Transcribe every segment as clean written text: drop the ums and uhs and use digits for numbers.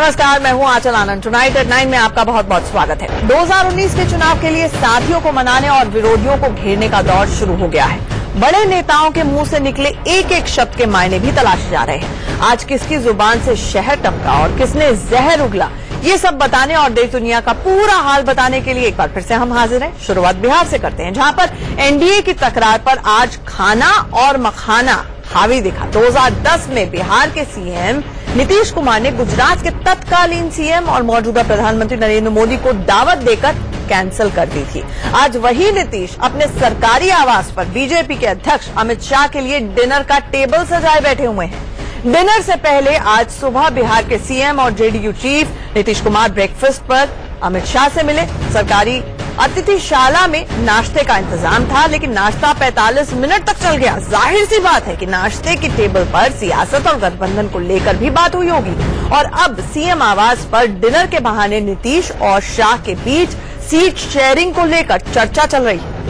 नमस्कार, मैं हूं आंचल आनंद। टुनाइट एट 9 में आपका बहुत बहुत स्वागत है। 2019 के चुनाव के लिए साथियों को मनाने और विरोधियों को घेरने का दौर शुरू हो गया है। बड़े नेताओं के मुंह से निकले एक एक शब्द के मायने भी तलाशे जा रहे हैं। आज किसकी जुबान से शहद टपका और किसने जहर उगला, ये सब बताने और देश दुनिया का पूरा हाल बताने के लिए एक बार फिर से हम हाजिर हैं। शुरुआत बिहार से करते हैं, जहां पर एनडीए की तकरार पर आज खाना और मखाना हावी दिखा। 2010 में बिहार के सीएम नीतीश कुमार ने गुजरात के तत्कालीन सीएम और मौजूदा प्रधानमंत्री नरेंद्र मोदी को दावत देकर कैंसिल कर दी थी। आज वही नीतीश अपने सरकारी आवास पर बीजेपी के अध्यक्ष अमित शाह के लिए डिनर का टेबल सजाए बैठे हुए हैं। डिनर से पहले आज सुबह बिहार के सीएम और JDU chief Nitish Kumar breakfast पर अमित शाह से मिले। सरकारी अतिथिशाला में नाश्ते का इंतजाम था, लेकिन नाश्ता 45 मिनट तक चल गया। जाहिर सी बात है कि नाश्ते की टेबल पर सियासत और गठबंधन को लेकर भी बात हुई होगी। और अब सीएम आवास पर डिनर के बहाने नीतीश और शाह के बीच सीट शेयरिंग को लेकर चर्चा चल रही है।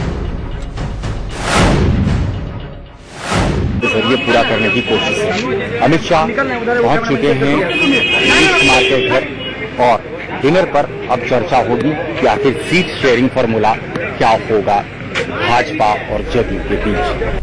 जरिए पूरा करने की कोशिश है। अमित शाह पहुंच चुके हैं नीतीश कुमार के घर और डिनर पर अब चर्चा होगी कि आखिर सीट शेयरिंग फॉर्मूला क्या होगा भाजपा और जेडीयू के बीच।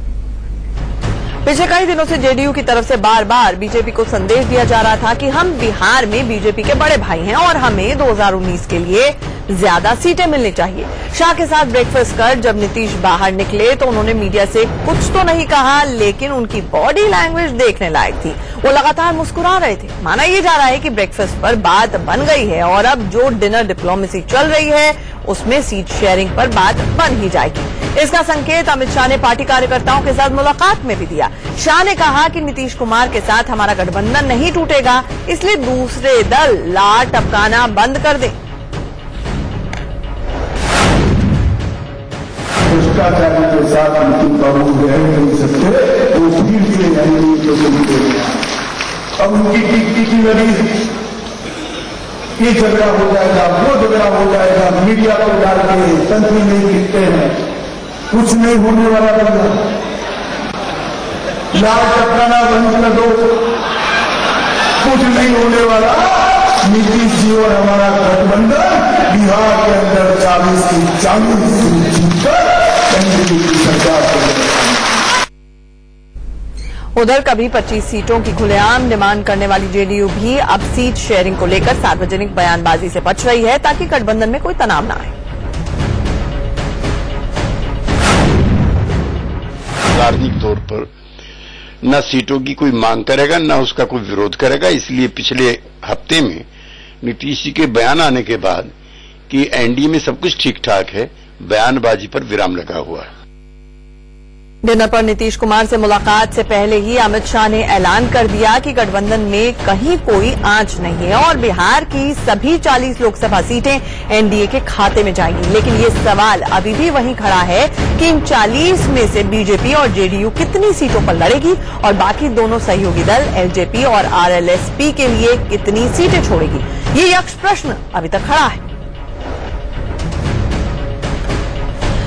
पिछले कई दिनों से जेडीयू की तरफ से बार बार बीजेपी को संदेश दिया जा रहा था कि हम बिहार में बीजेपी के बड़े भाई हैं और हमें 2019 के लिए ज्यादा सीटें मिलनी चाहिए। शाह के साथ ब्रेकफास्ट कर जब नीतीश बाहर निकले तो उन्होंने मीडिया से कुछ तो नहीं कहा, लेकिन उनकी बॉडी लैंग्वेज देखने लायक थी। वो लगातार मुस्कुरा रहे थे। माना यह जा रहा है कि ब्रेकफास्ट पर बात बन गई है और अब जो डिनर डिप्लोमेसी चल रही है उसमें सीट शेयरिंग पर बात बन ही जाएगी। इसका संकेत अमित शाह ने पार्टी कार्यकर्ताओं के साथ मुलाकात में भी दिया। शाह ने कहा कि नीतीश कुमार के साथ हमारा गठबंधन नहीं टूटेगा, इसलिए दूसरे दल लार टपकाना बंद कर दें। भ्रष्टाचारी के साथ अंतिम कानून रह नहीं सकते, वो फिर से अब उनकी टिकटी की लड़ी, ये झगड़ा हो जाएगा, वो झगड़ा हो जाएगा, मीडिया को डाल के तंत्री नहीं लिखते हैं, कुछ नहीं होने वाला बंदा। लाल टपकाना बंद कर दो, कुछ नहीं होने वाला। नीतीश जी और हमारा गठबंधन बिहार के अंदर 40 की 40 सीट जीतकर एनडीए की सरकार करेगा। उधर कभी 25 सीटों की खुलेआम डिमांड करने वाली जेडीयू भी अब सीट शेयरिंग को लेकर सार्वजनिक बयानबाजी से बच रही है ताकि गठबंधन में कोई तनाव न आए। राजनीतिक तौर पर न सीटों की कोई मांग करेगा न उसका कोई विरोध करेगा, इसलिए पिछले हफ्ते में नीतीश जी के बयान आने के बाद कि एनडीए में सब कुछ ठीक ठाक है, बयानबाजी पर विराम लगा हुआ है। डिनर पर नीतीश कुमार से मुलाकात से पहले ही अमित शाह ने ऐलान कर दिया कि गठबंधन में कहीं कोई आंच नहीं है और बिहार की सभी 40 लोकसभा सीटें एनडीए के खाते में जाएंगी। लेकिन ये सवाल अभी भी वहीं खड़ा है कि इन 40 में से बीजेपी और जेडीयू कितनी सीटों पर लड़ेगी और बाकी दोनों सहयोगी दल एलजेपी और आरएलएसपी के लिए कितनी सीटें छोड़ेगी। ये यक्ष प्रश्न अभी तक खड़ा है।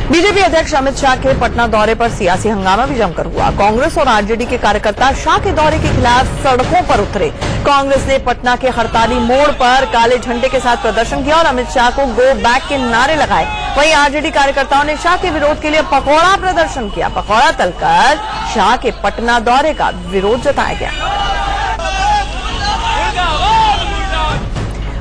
बीजेपी अध्यक्ष अमित शाह के पटना दौरे पर सियासी हंगामा भी जमकर हुआ। कांग्रेस और आरजेडी के कार्यकर्ता शाह के दौरे के खिलाफ सड़कों पर उतरे। कांग्रेस ने पटना के हड़ताली मोड़ पर काले झंडे के साथ प्रदर्शन किया और अमित शाह को गो बैक के नारे लगाए। वहीं आरजेडी कार्यकर्ताओं ने शाह के विरोध के लिए पकौड़ा प्रदर्शन किया। पकौड़ा तलकर शाह के पटना दौरे का विरोध जताया गया।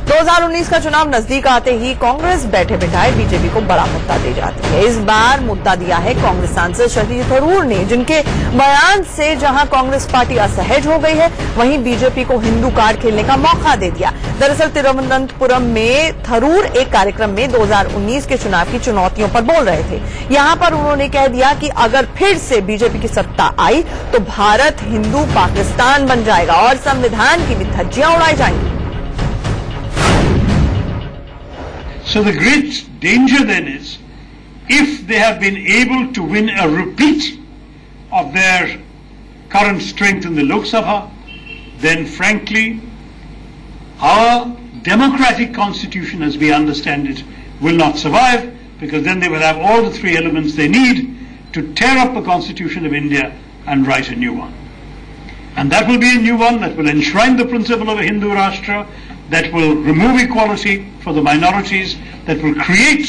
2019 का चुनाव नजदीक आते ही कांग्रेस बैठे बिठाए बीजेपी को बड़ा मुद्दा दे जाती है। इस बार मुद्दा दिया है कांग्रेस सांसद शशि थरूर ने, जिनके बयान से जहां कांग्रेस पार्टी असहज हो गई है, वहीं बीजेपी को हिंदू कार्ड खेलने का मौका दे दिया। दरअसल तिरुवनंतपुरम में थरूर एक कार्यक्रम में 2019 के चुनाव की चुनौतियों पर बोल रहे थे। यहां पर उन्होंने कह दिया कि अगर फिर से बीजेपी की सत्ता आई तो भारत हिंदू पाकिस्तान बन जाएगा और संविधान की भी धज्जियां उड़ाई जाएंगी। So the great danger then is, if they have been able to win a repeat of their current strength in the Lok Sabha, then frankly, our democratic constitution as we understand it will not survive, because then they will have all the three elements they need to tear up the constitution of India and write a new one. And that will be a new one that will enshrine the principle of a Hindu Rashtra, that will remove equality for the minorities, that will create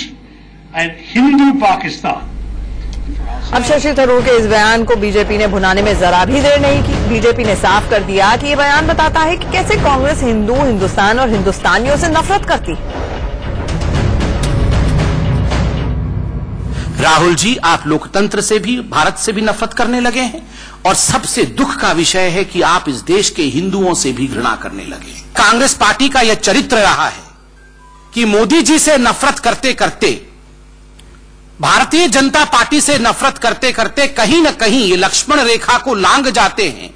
a Hindu Pakistan. अब शशि थरूर के इस बयान को BJP ने भुनाने में जरा भी देर नहीं की। बीजेपी ने साफ कर दिया कि ये बयान बताता है कि कैसे कांग्रेस हिंदू, हिंदुस्तान और हिंदुस्तानियों से नफरत करती है। राहुल जी, आप लोकतंत्र से भी, भारत से भी नफरत करने लगे हैं और सबसे दुख का विषय है कि आप इस देश के हिंदुओं से भी घृणा करने लगे हैं। कांग्रेस पार्टी का यह चरित्र रहा है कि मोदी जी से नफरत करते करते, भारतीय जनता पार्टी से नफरत करते करते कहीं न कहीं ये लक्ष्मण रेखा को लांघ जाते हैं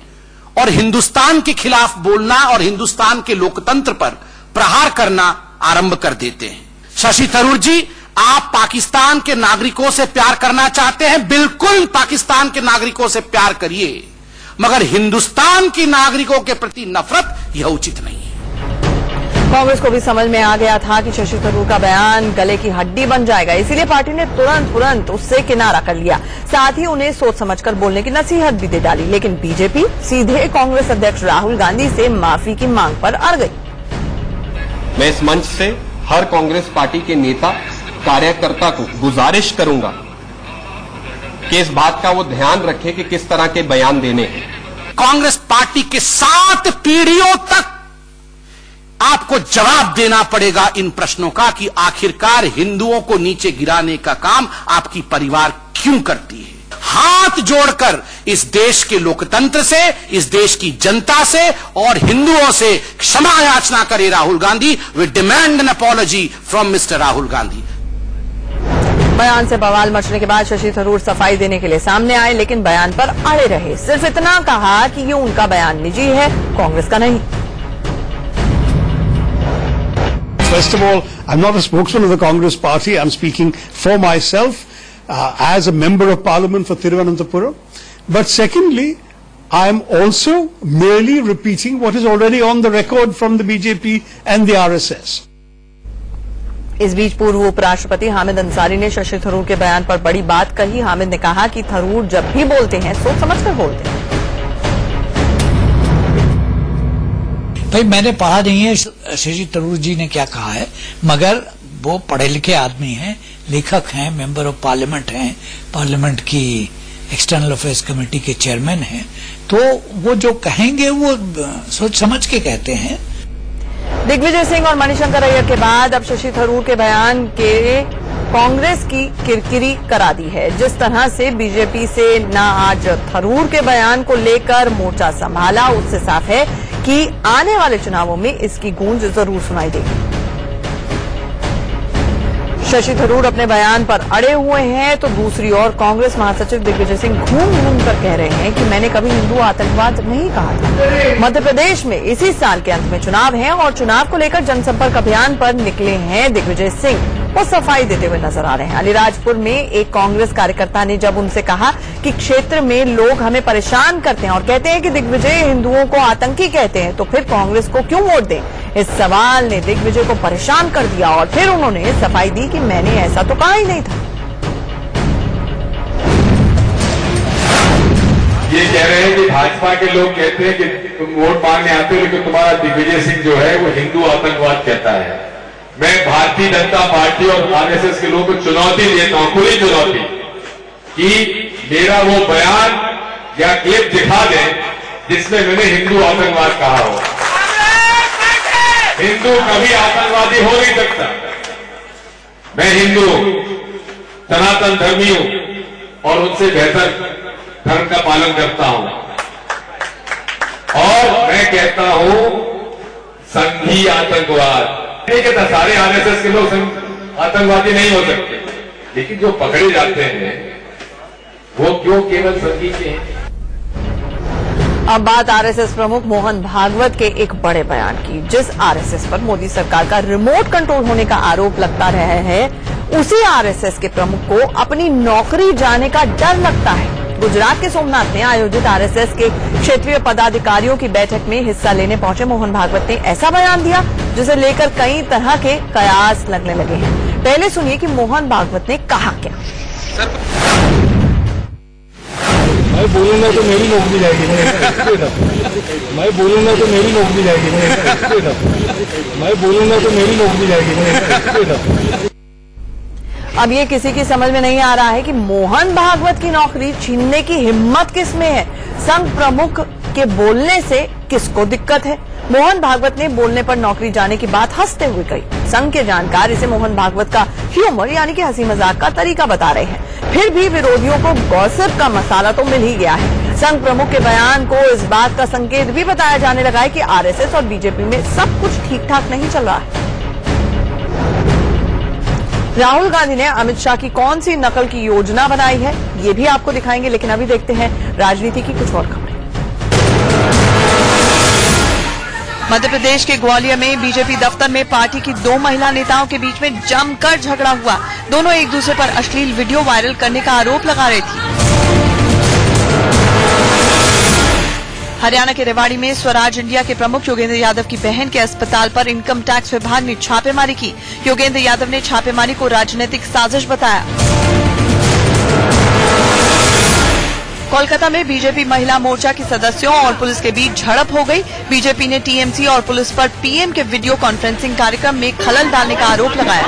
और हिंदुस्तान के खिलाफ बोलना और हिंदुस्तान के लोकतंत्र पर प्रहार करना आरंभ कर देते हैं। शशि थरूर जी, आप पाकिस्तान के नागरिकों से प्यार करना चाहते हैं, बिल्कुल पाकिस्तान के नागरिकों से प्यार करिए, मगर हिंदुस्तान के नागरिकों के प्रति नफरत यह उचित नहीं है। कांग्रेस को भी समझ में आ गया था कि शशि थरूर का बयान गले की हड्डी बन जाएगा, इसीलिए पार्टी ने तुरंत उससे किनारा कर लिया। साथ ही उन्हें सोच समझकर बोलने की नसीहत भी दे डाली। लेकिन बीजेपी सीधे कांग्रेस अध्यक्ष राहुल गांधी से माफी की मांग पर अड़ गई। मैं इस मंच से हर कांग्रेस पार्टी के नेता, कार्यकर्ता को गुजारिश करूंगा कि इस बात का वो ध्यान रखे कि किस तरह के बयान देने हैं। कांग्रेस पार्टी के 7 पीढ़ियों तक आपको जवाब देना पड़ेगा इन प्रश्नों का कि आखिरकार हिंदुओं को नीचे गिराने का काम आपकी परिवार क्यों करती है। हाथ जोड़कर इस देश के लोकतंत्र से, इस देश की जनता से और हिंदुओं से क्षमा याचना करे Rahul Gandhi. We demand an apology from mister Rahul Gandhi. बयान से बवाल मचने के बाद शशि थरूर सफाई देने के लिए सामने आए, लेकिन बयान पर अड़े रहे। सिर्फ इतना कहा कि ये उनका बयान निजी है, कांग्रेस का नहीं। First of all, I'm not a spokesman of the Congress party. I'm speaking for myself as a member of parliament for Thiruvananthapuram. But secondly, I'm also merely repeating what is already on the record from the BJP and the RSS. इस बीच पूर्व उपराष्ट्रपति हामिद अंसारी ने शशि थरूर के बयान पर बड़ी बात कही। हामिद ने कहा कि थरूर जब भी बोलते हैं सोच समझकर बोलते हैं। भाई, मैंने पढ़ा नहीं है शशि थरूर जी ने क्या कहा है, मगर वो पढ़े लिखे आदमी हैं, लेखक हैं, मेंबर ऑफ पार्लियामेंट हैं, पार्लियामेंट की एक्सटर्नल अफेयर्स कमेटी के चेयरमैन हैं, तो वो जो कहेंगे वो सोच समझ के कहते हैं। दिग्विजय सिंह और मणिशंकर अय्यर के बाद अब शशि थरूर के बयान के कांग्रेस की किरकिरी करा दी है। जिस तरह से बीजेपी से न आज थरूर के बयान को लेकर मोर्चा संभाला, उससे साफ है कि आने वाले चुनावों में इसकी गूंज जरूर सुनाई देगी। शशि थरूर अपने बयान पर अड़े हुए हैं तो दूसरी ओर कांग्रेस महासचिव दिग्विजय सिंह घूम कर कह रहे हैं कि मैंने कभी हिंदू आतंकवाद नहीं कहा था। मध्य प्रदेश में इसी साल के अंत में चुनाव है और चुनाव को लेकर जनसंपर्क अभियान पर निकले हैं दिग्विजय सिंह। वो सफाई देते हुए नजर आ रहे हैं। अलीराजपुर में एक कांग्रेस कार्यकर्ता ने जब उनसे कहा कि क्षेत्र में लोग हमें परेशान करते हैं और कहते हैं कि दिग्विजय हिंदुओं को आतंकी कहते हैं, तो फिर कांग्रेस को क्यों वोट दें, इस सवाल ने दिग्विजय को परेशान कर दिया और फिर उन्होंने सफाई दी कि मैंने ऐसा तो कहा ही नहीं था। ये कह रहे हैं कि भाजपा के लोग कहते हैं कि तुम वोट मांगने आते हो, लेकिन तुम्हारा दिग्विजय सिंह जो है वो हिंदू आतंकवाद कहता है। मैं भारतीय जनता पार्टी और आरएसएस के लोगों को चुनौती देता हूं, खुली चुनौती, कि मेरा वो बयान या क्लिप दिखा दें जिसमें मैंने हिंदू आतंकवाद कहा हो। हिंदू कभी आतंकवादी हो नहीं सकता। मैं हिंदू हूं, सनातन धर्मी हूं और उनसे बेहतर धर्म का पालन करता हूं। और मैं कहता हूं संघी आतंकवाद नहीं कहता। सारे आरएसएस के लोग आतंकवादी नहीं हो सकते, लेकिन जो पकड़े जाते हैं वो क्यों केवल संघी के हैं। अब बात आरएसएस प्रमुख मोहन भागवत के एक बड़े बयान की। जिस आरएसएस पर मोदी सरकार का रिमोट कंट्रोल होने का आरोप लगता रहा है, उसी आरएसएस के प्रमुख को अपनी नौकरी जाने का डर लगता है। गुजरात के सोमनाथ में आयोजित आरएसएस के क्षेत्रीय पदाधिकारियों की बैठक में हिस्सा लेने पहुंचे मोहन भागवत ने ऐसा बयान दिया जिसे लेकर कई तरह के कयास लगने लगे हैं। पहले सुनिए कि मोहन भागवत ने कहा क्या। मैं बोलूंगा तो मेरी नौकरी जाएगी, मैं बोलूंगा तो मेरी नौकरी जाएगी। मैं बोलूंगा तो मेरी नौकरी जाएगी। अब ये किसी की समझ में नहीं आ रहा है कि मोहन भागवत की नौकरी छीनने की हिम्मत किसमें है। संघ प्रमुख के बोलने से किसको दिक्कत है। मोहन भागवत ने बोलने पर नौकरी जाने की बात हंसते हुए कही। संघ के जानकार इसे मोहन भागवत का ह्यूमर यानी कि हंसी मजाक का तरीका बता रहे हैं। फिर भी विरोधियों को गॉसिप का मसाला तो मिल ही गया है। संघ प्रमुख के बयान को इस बात का संकेत भी बताया जाने लगा है कि आरएसएस और बीजेपी में सब कुछ ठीक ठाक नहीं चल रहा है। राहुल गांधी ने अमित शाह की कौन सी नकल की योजना बनाई है, ये भी आपको दिखाएंगे, लेकिन अभी देखते हैं राजनीति की कुछ और खबरें। मध्य प्रदेश के ग्वालियर में बीजेपी दफ्तर में पार्टी की 2 महिला नेताओं के बीच में जमकर झगड़ा हुआ। दोनों एक दूसरे पर अश्लील वीडियो वायरल करने का आरोप लगा रही थी। हरियाणा के रेवाड़ी में स्वराज इंडिया के प्रमुख योगेंद्र यादव की बहन के अस्पताल पर इनकम टैक्स विभाग ने छापेमारी की। योगेंद्र यादव ने छापेमारी को राजनीतिक साजिश बताया। कोलकाता में बीजेपी महिला मोर्चा के सदस्यों और पुलिस के बीच झड़प हो गई। बीजेपी ने टीएमसी और पुलिस पर पीएम के वीडियो कॉन्फ्रेंसिंग कार्यक्रम में खलल डालने का आरोप लगाया।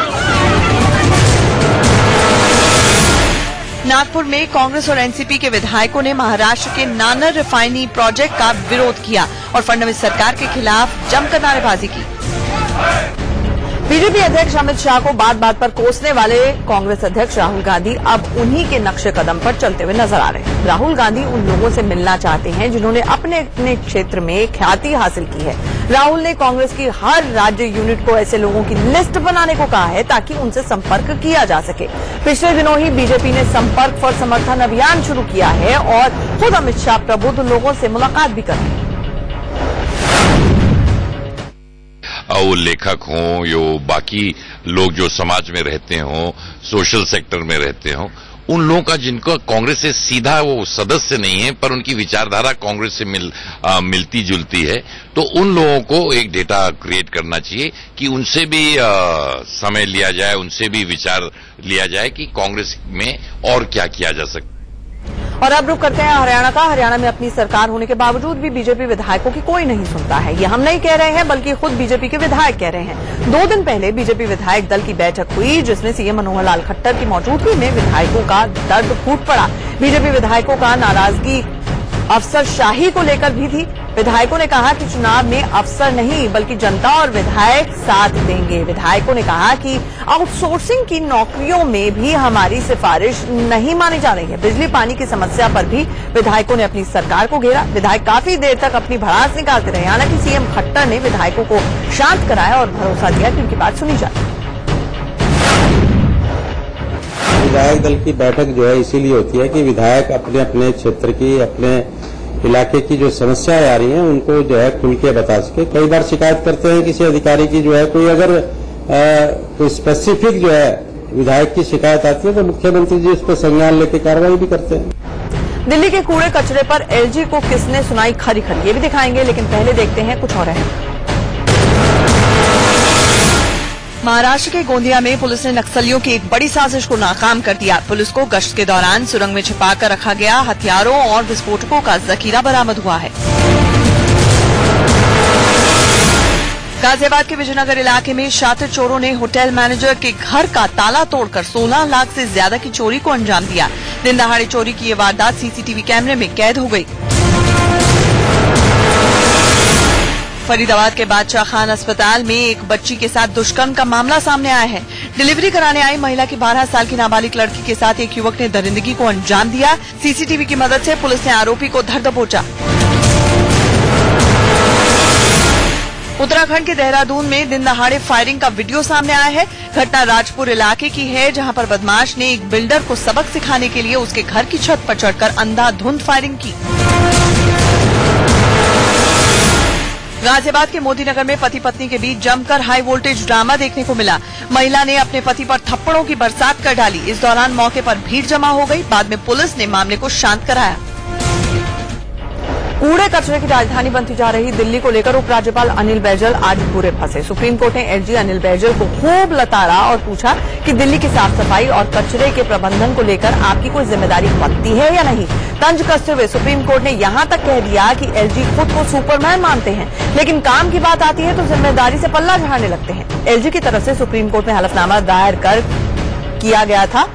नागपुर में कांग्रेस और एनसीपी के विधायकों ने महाराष्ट्र के नानर रिफाइनरी प्रोजेक्ट का विरोध किया और फडणवीस सरकार के खिलाफ जमकर नारेबाजी की। बीजेपी अध्यक्ष अमित शाह को बात बात पर कोसने वाले कांग्रेस अध्यक्ष राहुल गांधी अब उन्हीं के नक्शे कदम पर चलते हुए नजर आ रहे हैं। राहुल गांधी उन लोगों से मिलना चाहते हैं जिन्होंने अपने अपने क्षेत्र में ख्याति हासिल की है। राहुल ने कांग्रेस की हर राज्य यूनिट को ऐसे लोगों की लिस्ट बनाने को कहा है ताकि उनसे संपर्क किया जा सके। पिछले दिनों ही बीजेपी ने संपर्क फॉर समर्थन अभियान शुरू किया है और खुद अमित शाह प्रबुद्ध लोगों से मुलाकात भी कर रहे हैं। वो लेखक हों या बाकी लोग जो समाज में रहते हों, सोशल सेक्टर में रहते हों, उन लोगों का जिनको कांग्रेस से सीधा वो सदस्य नहीं है पर उनकी विचारधारा कांग्रेस से मिलती जुलती है, तो उन लोगों को एक डेटा क्रिएट करना चाहिए कि उनसे भी समय लिया जाए, उनसे भी विचार लिया जाए कि कांग्रेस में और क्या किया जा सकता है। और अब रुक करते हैं हरियाणा का। हरियाणा में अपनी सरकार होने के बावजूद भी बीजेपी विधायकों की कोई नहीं सुनता है। ये हम नहीं कह रहे हैं बल्कि खुद बीजेपी के विधायक कह रहे हैं। 2 दिन पहले बीजेपी विधायक दल की बैठक हुई जिसमें सीएम मनोहर लाल खट्टर की मौजूदगी में विधायकों का दर्द फूट पड़ा। बीजेपी विधायकों का नाराजगी अफसरशाही को लेकर भी थी। विधायकों ने कहा कि चुनाव में अफसर नहीं बल्कि जनता और विधायक साथ देंगे। विधायकों ने कहा कि आउटसोर्सिंग की नौकरियों में भी हमारी सिफारिश नहीं मानी जा रही है। बिजली पानी की समस्या पर भी विधायकों ने अपनी सरकार को घेरा। विधायक काफी देर तक अपनी भड़ास निकालते रहे। हालांकि सीएम खट्टर ने विधायकों को शांत कराया और भरोसा दिया कि उनकी बात सुनी जाए। विधायक दल की बैठक जो है इसीलिए होती है कि विधायक अपने अपने क्षेत्र की, अपने इलाके की जो समस्याएं आ रही हैं उनको जो है खुल के बता सके। कई बार शिकायत करते हैं किसी अधिकारी की, जो है कोई अगर कोई स्पेसिफिक जो है विधायक की शिकायत आती है तो मुख्यमंत्री जी उस पर संज्ञान लेकर कार्रवाई भी करते हैं। दिल्ली के कूड़े कचरे पर एलजी को किसने सुनाई खरी खरी, ये भी दिखाएंगे, लेकिन पहले देखते हैं कुछ और है। महाराष्ट्र के गोंदिया में पुलिस ने नक्सलियों की एक बड़ी साजिश को नाकाम कर दिया। पुलिस को गश्त के दौरान सुरंग में छिपाकर रखा गया हथियारों और विस्फोटकों का जखीरा बरामद हुआ है। गाजियाबाद के विजयनगर इलाके में शातिर चोरों ने होटल मैनेजर के घर का ताला तोड़कर 16 लाख से ज्यादा की चोरी को अंजाम दिया। दिन दहाड़े चोरी की ये वारदात सीसीटीवी कैमरे में कैद हो गई। फरीदाबाद के बादशाह खान अस्पताल में एक बच्ची के साथ दुष्कर्म का मामला सामने आया है। डिलीवरी कराने आई महिला की 12 साल की नाबालिग लड़की के साथ एक युवक ने दरिंदगी को अंजाम दिया। सीसीटीवी की मदद से पुलिस ने आरोपी को धर दबोचा। उत्तराखंड के देहरादून में दिन दहाड़े फायरिंग का वीडियो सामने आया है। घटना राजपुर इलाके की है, जहां पर बदमाश ने एक बिल्डर को सबक सिखाने के लिए उसके घर की छत पर चढ़कर अंधाधुंध फायरिंग की। गाजियाबाद के मोदीनगर में पति पत्नी के बीच जमकर हाई वोल्टेज ड्रामा देखने को मिला। महिला ने अपने पति पर थप्पड़ों की बरसात कर डाली। इस दौरान मौके पर भीड़ जमा हो गई। बाद में पुलिस ने मामले को शांत कराया। कूड़े कचरे की राजधानी बनती जा रही दिल्ली को लेकर उपराज्यपाल अनिल बैजल आज पूरे फंसे। सुप्रीम कोर्ट ने एलजी अनिल बैजल को खूब लताड़ा और पूछा कि दिल्ली की साफ सफाई और कचरे के प्रबंधन को लेकर आपकी कोई जिम्मेदारी बनती है या नहीं। तंज कसते हुए सुप्रीम कोर्ट ने यहां तक कह दिया कि एलजी खुद को सुपरमैन मानते हैं, लेकिन काम की बात आती है तो जिम्मेदारी से पल्ला झाड़ने लगते हैं। एलजी की तरफ से सुप्रीम कोर्ट में हलफनामा दायर किया गया था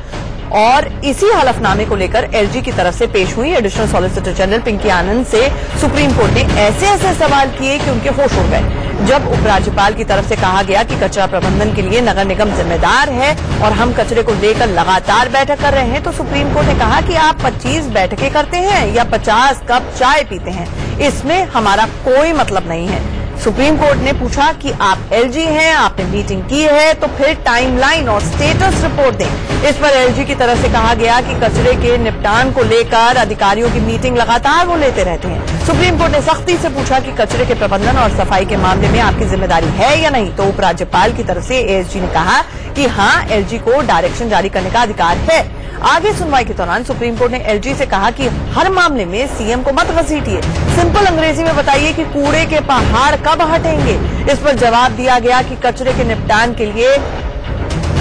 और इसी हलफनामे को लेकर एलजी की तरफ से पेश हुई एडिशनल सॉलिसिटर जनरल पिंकी आनंद से सुप्रीम कोर्ट ने ऐसे सवाल किए कि उनके होश उड़ गए। जब उपराज्यपाल की तरफ से कहा गया कि कचरा प्रबंधन के लिए नगर निगम जिम्मेदार है और हम कचरे को लेकर लगातार बैठक कर रहे हैं, तो सुप्रीम कोर्ट ने कहा कि आप 25 बैठकें करते हैं या 50 कप चाय पीते हैं, इसमें हमारा कोई मतलब नहीं है। सुप्रीम कोर्ट ने पूछा कि आप एलजी हैं, आपने मीटिंग की है, तो फिर टाइमलाइन और स्टेटस रिपोर्ट दें। इस पर एलजी की तरफ से कहा गया कि कचरे के निपटान को लेकर अधिकारियों की मीटिंग लगातार वो लेते रहते हैं। सुप्रीम कोर्ट ने सख्ती से पूछा कि कचरे के प्रबंधन और सफाई के मामले में आपकी जिम्मेदारी है या नहीं, तो उपराज्यपाल की तरफ से एएसजी ने कहा कि हाँ, एलजी को डायरेक्शन जारी करने का अधिकार है। आगे सुनवाई के दौरान सुप्रीम कोर्ट ने एलजी से कहा कि हर मामले में सीएम को मत घसीटिए, सिंपल अंग्रेजी में बताइए कि कूड़े के पहाड़ कब हटेंगे। इस पर जवाब दिया गया कि कचरे के निपटान के लिए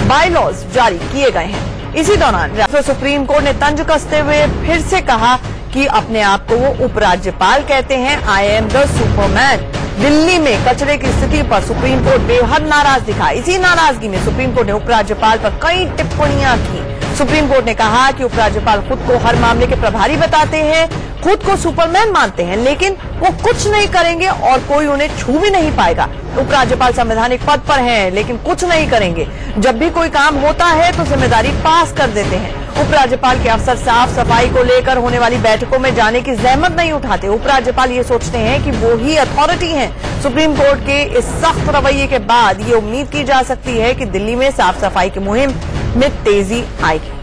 बायलॉज जारी किए गए हैं। इसी दौरान सुप्रीम कोर्ट ने तंज कसते हुए फिर से कहा कि अपने आप को वो उपराज्यपाल कहते हैं, I am the Superman. Delhi में कचरे की स्थिति पर सुप्रीम कोर्ट बेहद नाराज दिखा। इसी नाराजगी में सुप्रीम कोर्ट ने उपराज्यपाल पर कई टिप्पणियां की। सुप्रीम कोर्ट ने कहा कि उपराज्यपाल खुद को हर मामले के प्रभारी बताते हैं, खुद को सुपरमैन मानते हैं, लेकिन वो कुछ नहीं करेंगे और कोई उन्हें छू भी नहीं पाएगा। उपराज्यपाल संवैधानिक पद पर हैं, लेकिन कुछ नहीं करेंगे। जब भी कोई काम होता है तो जिम्मेदारी पास कर देते हैं। उपराज्यपाल के अफसर साफ सफाई को लेकर होने वाली बैठकों में जाने की जहमत नहीं उठाते। उपराज्यपाल ये सोचते हैं कि वो ही अथॉरिटी हैं। सुप्रीम कोर्ट के इस सख्त रवैये के बाद ये उम्मीद की जा सकती है कि दिल्ली में साफ सफाई की मुहिम में तेजी आएगी।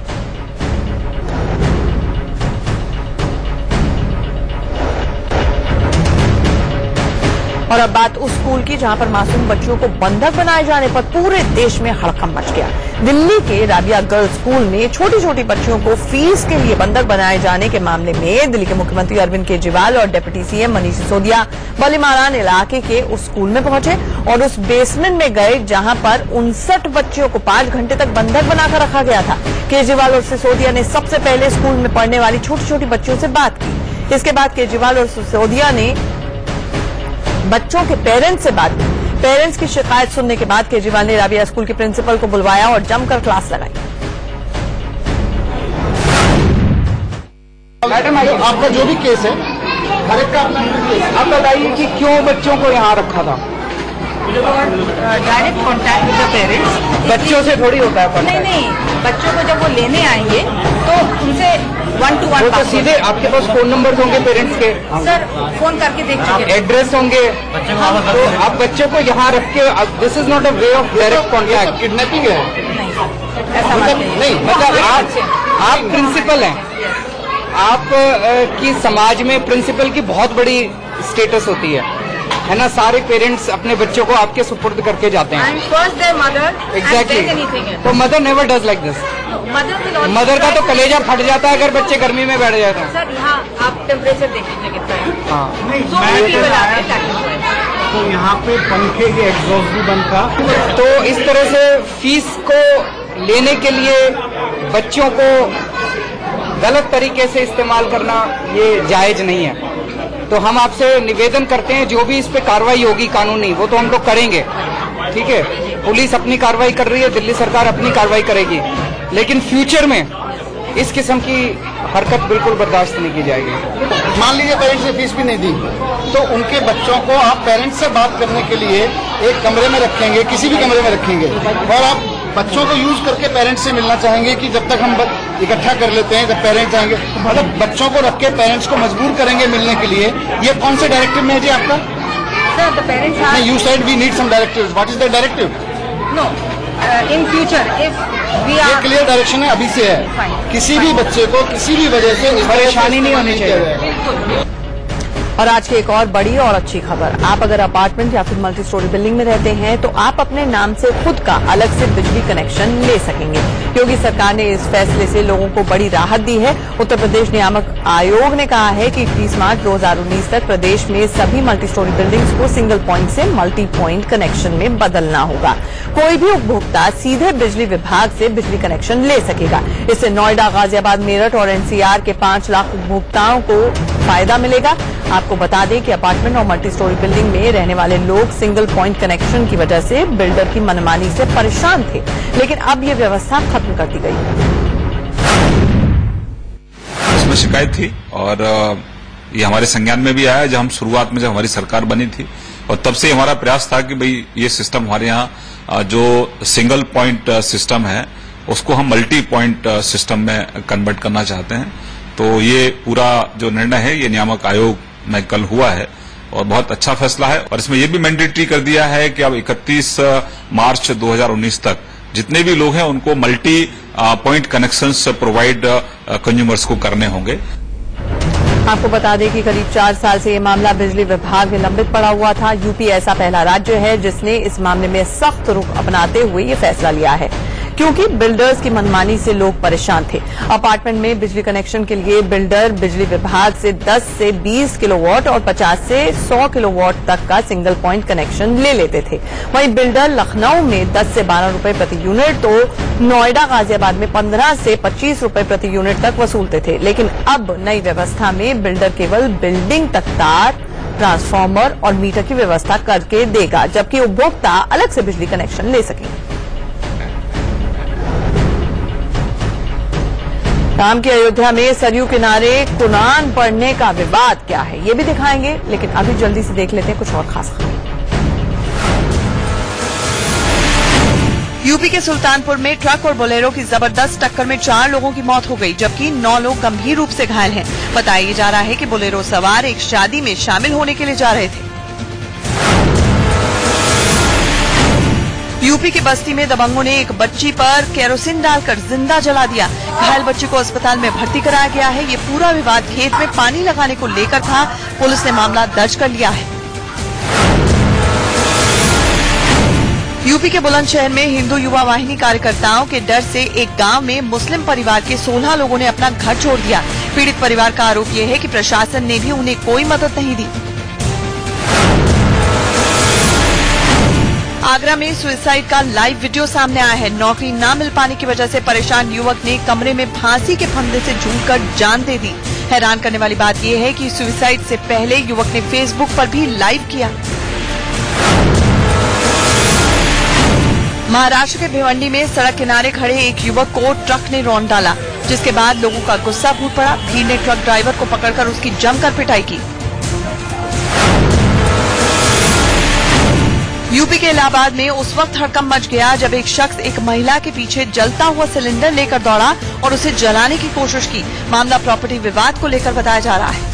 और अब बात उस स्कूल की जहां पर मासूम बच्चों को बंधक बनाए जाने पर पूरे देश में हड़कंप मच गया। दिल्ली के राबिया गर्ल्स स्कूल में छोटी छोटी बच्चियों को फीस के लिए बंधक बनाए जाने के मामले में दिल्ली के मुख्यमंत्री अरविंद केजरीवाल और डिप्टी सीएम मनीष सिसोदिया बलीमारान इलाके के उस स्कूल में पहुंचे और उस बेसमेंट में गए जहां पर 59 बच्चियों को 5 घंटे तक बंधक बनाकर रखा गया था। केजरीवाल और सिसोदिया ने सबसे पहले स्कूल में पढ़ने वाली छोटी छोटी बच्चियों से बात की। इसके बाद केजरीवाल और सिसोदिया ने बच्चों के पेरेंट्स से बात की। पेरेंट्स की शिकायत सुनने के बाद केजरीवाल ने राबिया स्कूल के प्रिंसिपल को बुलवाया और जमकर क्लास लगाई। मैडम, आपका जो भी केस है, हर एक का अपना केस, आप बताइए कि क्यों बच्चों को यहाँ रखा था? Direct contact with the parents. बच्चों से थोड़ी होता है? नहीं, बच्चों को जब वो लेने आएंगे तो उनसे 1-to-1 तो सीधे आपके पास फोन नंबर होंगे पेरेंट्स के? सर, फोन करके देख चुके हैं। एड्रेस होंगे? तो आप बच्चों को यहाँ रख के, this is not a way of direct contact. Kidnapping है? ऐसा नहीं, मतलब आप प्रिंसिपल हैं, आप की समाज में प्रिंसिपल की बहुत बड़ी स्टेटस होती है ना? सारे पेरेंट्स अपने बच्चों को आपके सुपुर्द करके जाते हैं। एग्जैक्टली। तो mother never does like this. Mother का तो कलेजा फट जाता है अगर बच्चे गर्मी में बैठ जाते हैं। सर, यहाँ आप टेम्परेचर देख लीजिए कितना है। तो यहाँ पे पंखे के एग्जॉस्ट भी बंद था। तो इस तरह से फीस को लेने के लिए बच्चों को गलत तरीके से इस्तेमाल करना ये जायज नहीं है। तो हम आपसे निवेदन करते हैं, जो भी इस पे कार्रवाई होगी कानूनी, वो तो हम लोग करेंगे, ठीक है? पुलिस अपनी कार्रवाई कर रही है, दिल्ली सरकार अपनी कार्रवाई करेगी, लेकिन फ्यूचर में इस किस्म की हरकत बिल्कुल बर्दाश्त नहीं की जाएगी। मान लीजिए पेरेंट्स ने फीस भी नहीं दी, तो उनके बच्चों को आप पेरेंट्स से बात करने के लिए एक कमरे में रखेंगे, किसी भी कमरे में रखेंगे, और आप बच्चों को यूज करके पेरेंट्स से मिलना चाहेंगे कि जब तक हम इकट्ठा कर लेते हैं, जब पेरेंट्स आएंगे, मतलब बच्चों को रख के पेरेंट्स को मजबूर करेंगे मिलने के लिए। ये कौन से डायरेक्टिव में है जी आपका? सर, द पेरेंट्स नहीं, you said we need some directives. What is the directive? No, in future if we are, ये क्लियर डायरेक्शन है, अभी से है। किसी भी बच्चे को किसी भी वजह से परेशानी नहीं होनी चाहिए। और आज की एक और बड़ी और अच्छी खबर, आप अगर अपार्टमेंट या फिर मल्टी स्टोरी बिल्डिंग में रहते हैं तो आप अपने नाम से खुद का अलग से बिजली कनेक्शन ले सकेंगे। योगी सरकार ने इस फैसले से लोगों को बड़ी राहत दी है। उत्तर प्रदेश नियामक आयोग ने कहा है कि 31 मार्च 2019 तक प्रदेश में सभी मल्टी स्टोरी बिल्डिंग्स को सिंगल पॉइंट से मल्टी पॉइंट कनेक्शन में बदलना होगा। कोई भी उपभोक्ता सीधे बिजली विभाग से बिजली कनेक्शन ले सकेगा। इससे नोएडा, गाजियाबाद, मेरठ और एनसीआर के 5 लाख उपभोक्ताओं को फायदा मिलेगा। आपको बता दें कि अपार्टमेंट और मल्टी स्टोरी बिल्डिंग में रहने वाले लोग सिंगल पॉइंट कनेक्शन की वजह से बिल्डर की मनमानी से परेशान थे, लेकिन अब ये व्यवस्था खत्म कर दी गई। इसमें शिकायत थी और ये हमारे संज्ञान में भी आया जब हम शुरुआत में जब हमारी सरकार बनी थी, और तब से हमारा प्रयास था कि भाई ये सिस्टम हमारे यहाँ जो सिंगल पॉइंट सिस्टम है उसको हम मल्टी पॉइंट सिस्टम में कन्वर्ट करना चाहते हैं। तो ये पूरा जो निर्णय है ये नियामक आयोग में कल हुआ है और बहुत अच्छा फैसला है। और इसमें ये भी मैंडेटरी कर दिया है कि अब 31 मार्च 2019 तक जितने भी लोग हैं उनको multi point connections provide consumers को करने होंगे। आपको बता दें कि करीब 4 साल से ये मामला बिजली विभाग में लंबित पड़ा हुआ था। यूपी ऐसा पहला राज्य है जिसने इस मामले में सख्त रुख अपनाते हुए ये फैसला लिया है, क्योंकि बिल्डर्स की मनमानी से लोग परेशान थे। अपार्टमेंट में बिजली कनेक्शन के लिए बिल्डर बिजली विभाग से 10 से 20 किलोवाट और 50 से 100 किलोवाट तक का सिंगल पॉइंट कनेक्शन ले लेते थे। वहीं बिल्डर लखनऊ में 10 से 12 रुपए प्रति यूनिट तो नोएडा, गाजियाबाद में 15 से 25 रुपए प्रति यूनिट तक वसूलते थे। लेकिन अब नई व्यवस्था में बिल्डर केवल बिल्डिंग तक तार, ट्रांसफार्मर और मीटर की व्यवस्था करके देगा, जबकि उपभोक्ता अलग से बिजली कनेक्शन ले सकेंगे। राम की अयोध्या में सरयू किनारे कुरान पढ़ने का विवाद क्या है, ये भी दिखाएंगे, लेकिन अभी जल्दी से देख लेते हैं कुछ और खास खबर। यूपी के सुल्तानपुर में ट्रक और बोलेरो की जबरदस्त टक्कर में 4 लोगों की मौत हो गई, जबकि 9 लोग गंभीर रूप से घायल हैं। बताया जा रहा है कि बोलेरो सवार एक शादी में शामिल होने के लिए जा रहे थे। यूपी की बस्ती में दबंगों ने एक बच्ची पर केरोसिन डालकर जिंदा जला दिया। घायल बच्ची को अस्पताल में भर्ती कराया गया है। ये पूरा विवाद खेत में पानी लगाने को लेकर था। पुलिस ने मामला दर्ज कर लिया है। यूपी के बुलंदशहर में हिंदू युवा वाहिनी कार्यकर्ताओं के डर से एक गांव में मुस्लिम परिवार के 16 लोगों ने अपना घर छोड़ दिया। पीड़ित परिवार का आरोप यह है कि प्रशासन ने भी उन्हें कोई मदद नहीं दी। आगरा में सुसाइड का लाइव वीडियो सामने आया है। नौकरी न मिल पाने की वजह से परेशान युवक ने कमरे में फांसी के फंदे से झूलकर जान दे दी। हैरान करने वाली बात यह है कि सुसाइड से पहले युवक ने फेसबुक पर भी लाइव किया। महाराष्ट्र के भिवंडी में सड़क किनारे खड़े एक युवक को ट्रक ने रौंद डाला, जिसके बाद लोगों का गुस्सा फूट पड़ा। भीड़ ने ट्रक ड्राइवर को पकड़कर उसकी जमकर पिटाई की। यूपी के इलाहाबाद में उस वक्त हड़कंप मच गया जब एक शख्स एक महिला के पीछे जलता हुआ सिलेंडर लेकर दौड़ा और उसे जलाने की कोशिश की। मामला प्रॉपर्टी विवाद को लेकर बताया जा रहा है।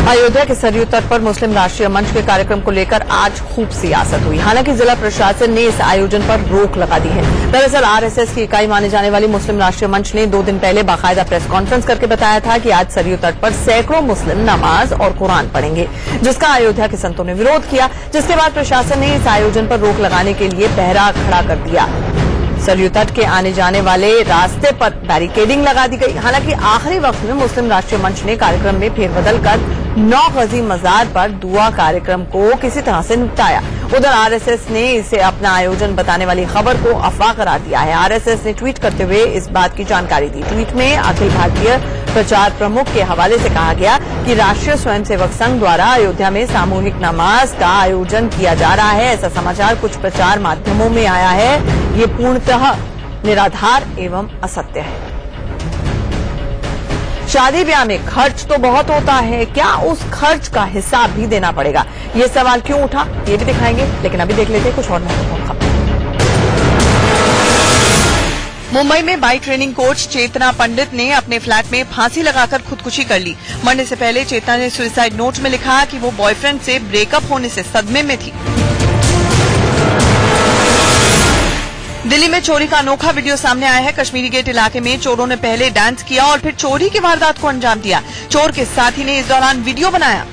अयोध्या के सरयू तट पर मुस्लिम राष्ट्रीय मंच के कार्यक्रम को लेकर आज खूब सियासत हुई। हालांकि जिला प्रशासन ने इस आयोजन पर रोक लगा दी है। दरअसल आरएसएस की इकाई माने जाने वाली मुस्लिम राष्ट्रीय मंच ने 2 दिन पहले बाकायदा प्रेस कॉन्फ्रेंस करके बताया था कि आज सरयू तट पर सैकड़ों मुस्लिम नमाज और कुरान पढ़ेंगे, जिसका अयोध्या के संतों ने विरोध किया। जिसके बाद प्रशासन ने इस आयोजन पर रोक लगाने के लिए पहरा खड़ा कर दिया। सरयू तट के आने जाने वाले रास्ते पर बैरिकेडिंग लगा दी गई। हालांकि आखिरी वक्त में मुस्लिम राष्ट्रीय मंच ने कार्यक्रम में फेरबदल कर 9 गजी मजार पर दुआ कार्यक्रम को किसी तरह से निपटाया। उधर आरएसएस ने इसे अपना आयोजन बताने वाली खबर को अफवाह करार दिया है। आरएसएस ने ट्वीट करते हुए इस बात की जानकारी दी। ट्वीट में अखिल भारतीय प्रचार प्रमुख के हवाले से कहा गया कि राष्ट्रीय स्वयंसेवक संघ द्वारा अयोध्या में सामूहिक नमाज का आयोजन किया जा रहा है। ऐसा समाचार कुछ प्रचार माध्यमों में आया है। ये पूर्णतः निराधार एवं असत्य है। शादी ब्याह में खर्च तो बहुत होता है, क्या उस खर्च का हिसाब भी देना पड़ेगा? ये सवाल क्यों उठा, ये भी दिखाएंगे, लेकिन अभी देख लेते हैं कुछ और महत्वपूर्ण खबर। मुंबई में बाइक ट्रेनिंग कोच चेतना पंडित ने अपने फ्लैट में फांसी लगाकर खुदकुशी कर ली। मरने से पहले चेतना ने सुसाइड नोट में लिखा कि वो बॉयफ्रेंड से ब्रेकअप होने से सदमे में थी। दिल्ली में चोरी का अनोखा वीडियो सामने आया है। कश्मीरी गेट इलाके में चोरों ने पहले डांस किया और फिर चोरी की वारदात को अंजाम दिया। चोर के साथी ने इस दौरान वीडियो बनाया।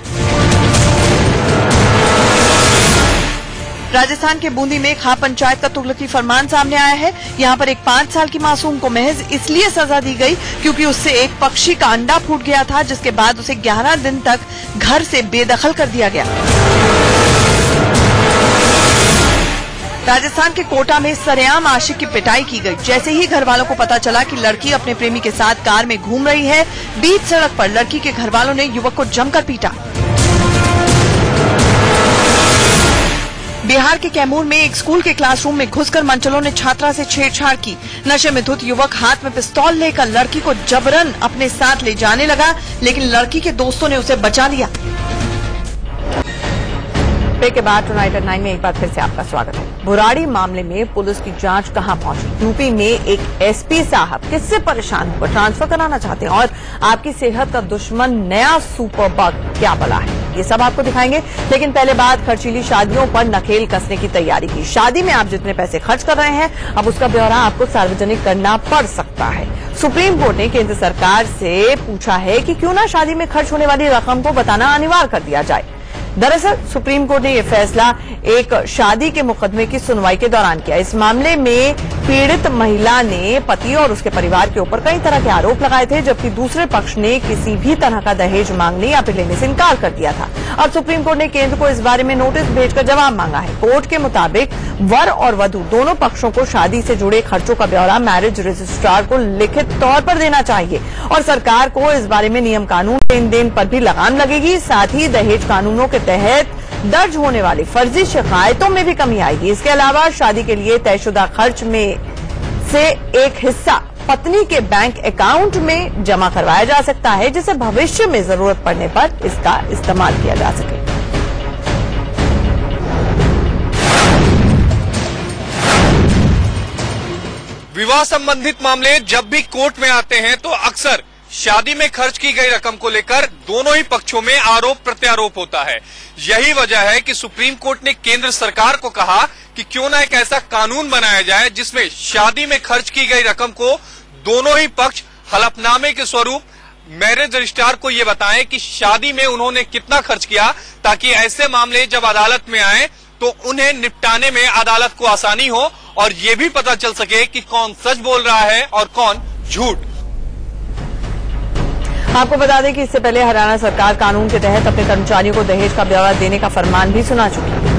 राजस्थान के बूंदी में खा पंचायत का तुगलकी फरमान सामने आया है। यहाँ पर एक 5 साल की मासूम को महज इसलिए सजा दी गई क्योंकि उससे एक पक्षी का अंडा फूट गया था, जिसके बाद उसे 11 दिन तक घर से बेदखल कर दिया गया। राजस्थान के कोटा में सरेआम आशिक की पिटाई की गई। जैसे ही घर वालों को पता चला कि लड़की अपने प्रेमी के साथ कार में घूम रही है, बीच सड़क पर लड़की के घर वालों ने युवक को जमकर पीटा। बिहार के कैमूर में एक स्कूल के क्लासरूम में घुसकर मनचलों ने छात्रा से छेड़छाड़ की। नशे में धुत युवक हाथ में पिस्तौल लेकर लड़की को जबरन अपने साथ ले जाने लगा, लेकिन लड़की के दोस्तों ने उसे बचा लिया। ब्रेक के बाद टुनाइट एट 9 में एक बार फिर से आपका स्वागत है। बुराड़ी मामले में पुलिस की जांच कहां पहुंची? यूपी में एक एसपी साहब किससे परेशान होकर ट्रांसफर कराना चाहते हैं और आपकी सेहत का दुश्मन नया सुपर बग क्या बला है, ये सब आपको दिखाएंगे। लेकिन पहले बात खर्चीली शादियों पर नकेल कसने की तैयारी की। शादी में आप जितने पैसे खर्च कर रहे हैं, अब उसका ब्यौरा आपको सार्वजनिक करना पड़ सकता है। सुप्रीम कोर्ट ने केंद्र सरकार से पूछा है कि क्यों ना शादी में खर्च होने वाली रकम को बताना अनिवार्य कर दिया जाए। दरअसल सुप्रीम कोर्ट ने यह फैसला एक शादी के मुकदमे की सुनवाई के दौरान किया। इस मामले में पीड़ित महिला ने पति और उसके परिवार के ऊपर कई तरह के आरोप लगाए थे, जबकि दूसरे पक्ष ने किसी भी तरह का दहेज मांगने या फिर लेने से इनकार कर दिया था। और सुप्रीम कोर्ट ने केंद्र को इस बारे में नोटिस भेजकर जवाब मांगा है। कोर्ट के मुताबिक वर और वधू दोनों पक्षों को शादी से जुड़े खर्चों का ब्यौरा मैरिज रजिस्ट्रार को लिखित तौर पर देना चाहिए और सरकार को इस बारे में नियम कानून लेन देन पर भी लगाम लगेगी। साथ ही दहेज कानूनों के तहत दर्ज होने वाली फर्जी शिकायतों में भी कमी आएगी। इसके अलावा शादी के लिए तयशुदा खर्च में से एक हिस्सा पत्नी के बैंक अकाउंट में जमा करवाया जा सकता है, जिसे भविष्य में जरूरत पड़ने पर इसका इस्तेमाल किया जा सके। विवाह संबंधित मामले जब भी कोर्ट में आते हैं तो अक्सर शादी में खर्च की गई रकम को लेकर दोनों ही पक्षों में आरोप प्रत्यारोप होता है। यही वजह है कि सुप्रीम कोर्ट ने केंद्र सरकार को कहा कि क्यों ना एक ऐसा कानून बनाया जाए जिसमें शादी में खर्च की गई रकम को दोनों ही पक्ष हलफनामे के स्वरूप मैरिज रजिस्ट्रार को ये बताएं कि शादी में उन्होंने कितना खर्च किया, ताकि ऐसे मामले जब अदालत में आए तो उन्हें निपटाने में अदालत को आसानी हो और ये भी पता चल सके कि कौन सच बोल रहा है और कौन झूठ। आपको बता दें कि इससे पहले हरियाणा सरकार कानून के तहत अपने कर्मचारियों को दहेज का ब्यौरा देने का फरमान भी सुना चुकी है।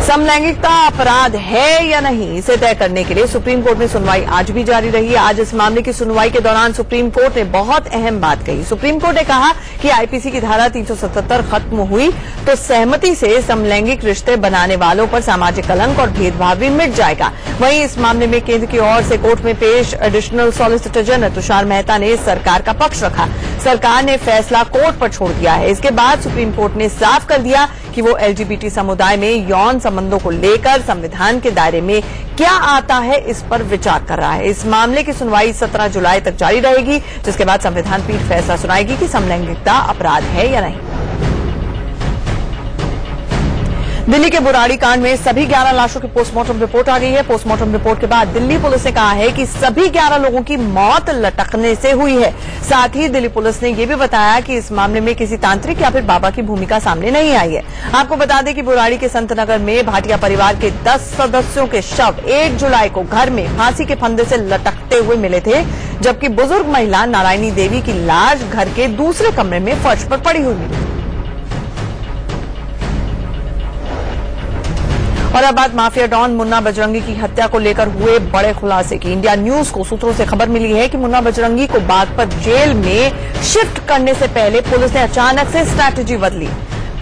समलैंगिकता अपराध है या नहीं, इसे तय करने के लिए सुप्रीम कोर्ट में सुनवाई आज भी जारी रही। आज इस मामले की सुनवाई के दौरान सुप्रीम कोर्ट ने बहुत अहम बात कही। सुप्रीम कोर्ट ने कहा कि आईपीसी की धारा 377 खत्म हुई तो सहमति से समलैंगिक रिश्ते बनाने वालों पर सामाजिक कलंक और भेदभाव भी मिट जाएगा। वहीं इस मामले में केंद्र की ओर से कोर्ट में पेश additional solicitor general Tushar Mehta ने सरकार का पक्ष रखा। सरकार ने फैसला कोर्ट पर छोड़ दिया है। इसके बाद सुप्रीम कोर्ट ने साफ कर दिया कि वो एलजीबीटी समुदाय में यौन संबंधों को लेकर संविधान के दायरे में क्या आता है, इस पर विचार कर रहा है। इस मामले की सुनवाई 17 जुलाई तक जारी रहेगी, जिसके बाद संविधान पीठ फैसला सुनाएगी कि समलैंगिकता अपराध है या नहीं। दिल्ली के बुराड़ी कांड में सभी 11 लाशों की पोस्टमार्टम रिपोर्ट आ गई है। पोस्टमार्टम रिपोर्ट के बाद दिल्ली पुलिस ने कहा है कि सभी 11 लोगों की मौत लटकने से हुई है। साथ ही दिल्ली पुलिस ने यह भी बताया कि इस मामले में किसी तांत्रिक या फिर बाबा की भूमिका सामने नहीं आई है। आपको बता दें कि बुराड़ी के संतनगर में भाटिया परिवार के 10 सदस्यों के शव 1 जुलाई को घर में फांसी के फंदे से लटकते हुए मिले थे, जबकि बुजुर्ग महिला नारायणी देवी की लाश घर के दूसरे कमरे में फर्श पर पड़ी हुई मिली। और अब बात माफिया डॉन मुन्ना बजरंगी की हत्या को लेकर हुए बड़े खुलासे की। इंडिया न्यूज को सूत्रों से खबर मिली है कि मुन्ना बजरंगी को बागपत जेल में शिफ्ट करने से पहले पुलिस ने अचानक से स्ट्रैटेजी बदली।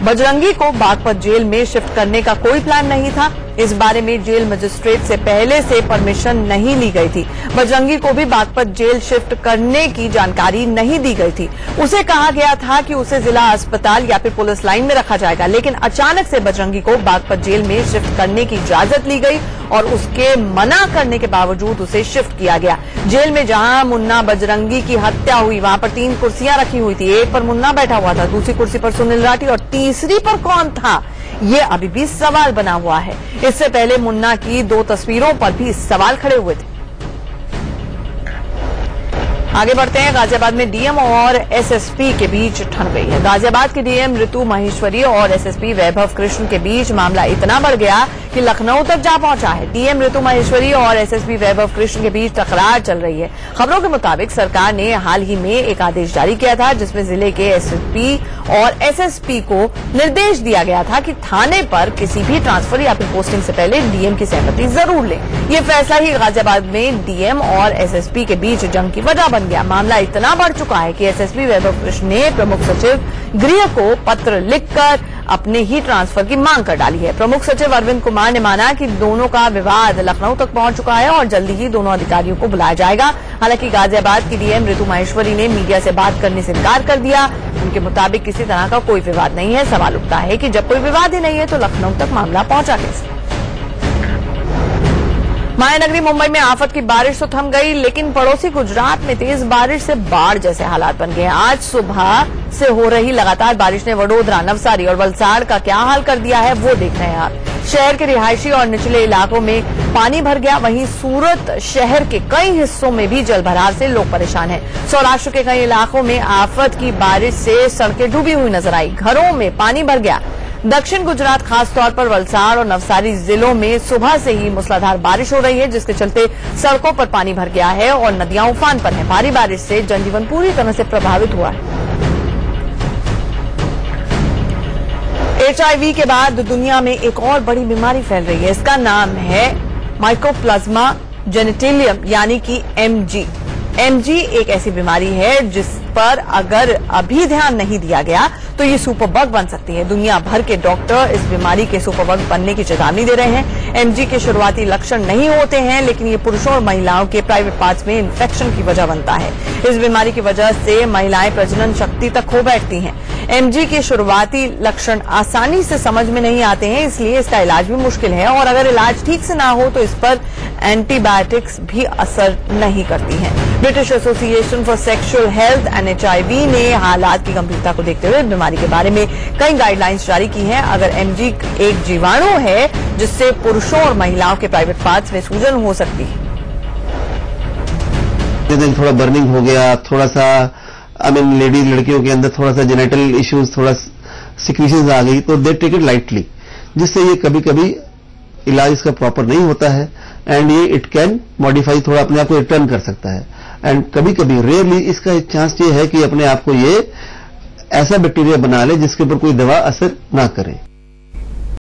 बजरंगी को बागपत जेल में शिफ्ट करने का कोई प्लान नहीं था। इस बारे में जेल मजिस्ट्रेट से पहले से परमिशन नहीं ली गई थी। बजरंगी को भी बागपत जेल शिफ्ट करने की जानकारी नहीं दी गई थी। उसे कहा गया था कि उसे जिला अस्पताल या फिर पुलिस लाइन में रखा जाएगा, लेकिन अचानक से बजरंगी को बागपत जेल में शिफ्ट करने की इजाजत ली गई और उसके मना करने के बावजूद उसे शिफ्ट किया गया। जेल में जहां मुन्ना बजरंगी की हत्या हुई वहां पर 3 कुर्सियां रखी हुई थी। एक पर मुन्ना बैठा हुआ था, दूसरी कुर्सी पर सुनील राठी और तीसरी पर कौन था, ये अभी भी सवाल बना हुआ है। इससे पहले मुन्ना की 2 तस्वीरों पर भी सवाल खड़े हुए थे। आगे बढ़ते हैं। गाजियाबाद में डीएम और एसएसपी के बीच ठन गई है। गाजियाबाद के डीएम ऋतु माहेश्वरी और एसएसपी वैभव कृष्ण के बीच मामला इतना बढ़ गया कि लखनऊ तक जा पहुंचा है। डीएम ऋतु माहेश्वरी और एसएसपी वैभव कृष्ण के बीच तकरार चल रही है। खबरों के मुताबिक सरकार ने हाल ही में एक आदेश जारी किया था, जिसमें जिले के एसपी और एसएसपी को निर्देश दिया गया था कि थाने पर किसी भी ट्रांसफर या फिर पोस्टिंग से पहले डीएम की सहमति जरूर लें। ये फैसला ही गाजियाबाद में डीएम और एसएसपी के बीच जंग की वजह बन गया। मामला इतना बढ़ चुका है कि एसएसपी वैभव कृष्ण ने प्रमुख सचिव गृह को पत्र लिखकर अपने ही ट्रांसफर की मांग कर डाली है। प्रमुख सचिव अरविंद कुमार ने माना कि दोनों का विवाद लखनऊ तक पहुंच चुका है और जल्दी ही दोनों अधिकारियों को बुलाया जाएगा। हालांकि गाजियाबाद की डीएम ऋतु माहेश्वरी ने मीडिया से बात करने से इनकार कर दिया। उनके मुताबिक किसी तरह का कोई विवाद नहीं है। सवाल उठता है कि जब कोई विवाद ही नहीं है तो लखनऊ तक मामला पहुंचा कैसे। मायानगरी मुंबई में आफत की बारिश तो थम गई, लेकिन पड़ोसी गुजरात में तेज बारिश से बाढ़ जैसे हालात बन गए। आज सुबह से हो रही लगातार बारिश ने वडोदरा, नवसारी और वलसाड़ का क्या हाल कर दिया है वो देख रहे हैं आप। शहर के रिहायशी और निचले इलाकों में पानी भर गया। वहीं सूरत शहर के कई हिस्सों में भी जलभराव से लोग परेशान हैं। सौराष्ट्र के कई इलाकों में आफत की बारिश से सड़कें डूबी हुई नजर आई, घरों में पानी भर गया। दक्षिण गुजरात खासतौर पर वलसाड़ और नवसारी जिलों में सुबह से ही मूसलाधार बारिश हो रही है, जिसके चलते सड़कों पर पानी भर गया है और नदियां उफान पर हैं। भारी बारिश से जनजीवन पूरी तरह से प्रभावित हुआ है। HIV के बाद दुनिया में एक और बड़ी बीमारी फैल रही है। इसका नाम है माइकोप्लाज्मा जेनेटिलियम यानी कि MG। MG एक ऐसी बीमारी है जिस पर अगर अभी ध्यान नहीं दिया गया तो ये सुपरबग बन सकती है। दुनिया भर के डॉक्टर इस बीमारी के सुपरबग बनने की चेतावनी दे रहे हैं। MG के शुरुआती लक्षण नहीं होते हैं, लेकिन ये पुरुषों और महिलाओं के प्राइवेट पार्ट्स में इन्फेक्शन की वजह बनता है। इस बीमारी की वजह से महिलाएं प्रजनन शक्ति तक खो बैठती हैं। MG के शुरुआती लक्षण आसानी से समझ में नहीं आते हैं, इसलिए इसका इलाज भी मुश्किल है और अगर इलाज ठीक से ना हो तो इस पर एंटीबायोटिक्स भी असर नहीं करती हैं। British association for sexual health and HIV ने हालात की गंभीरता को देखते हुए बीमारी के बारे में कई गाइडलाइंस जारी की हैं। अगर MG एक जीवाणु है जिससे पुरुषों और महिलाओं के प्राइवेट पार्ट्स में सूजन हो सकती है। थोड़ा बर्निंग हो गया, थोड़ा सा लेडीज लड़कियों के अंदर थोड़ा सा जेनेटल इश्यूज, थोड़ा सिक्रीशंस आ गई तो दे टेक इट लाइटली, जिससे ये कभी कभी इलाज इसका प्रॉपर नहीं होता है एंड ये इट कैन मॉडिफाई, थोड़ा अपने आप को रिटर्न कर सकता है। एंड कभी कभी रेयरली इसका एक चांस ये है कि अपने आप को ये ऐसा बैक्टीरिया बना ले जिसके ऊपर कोई दवा असर ना करे।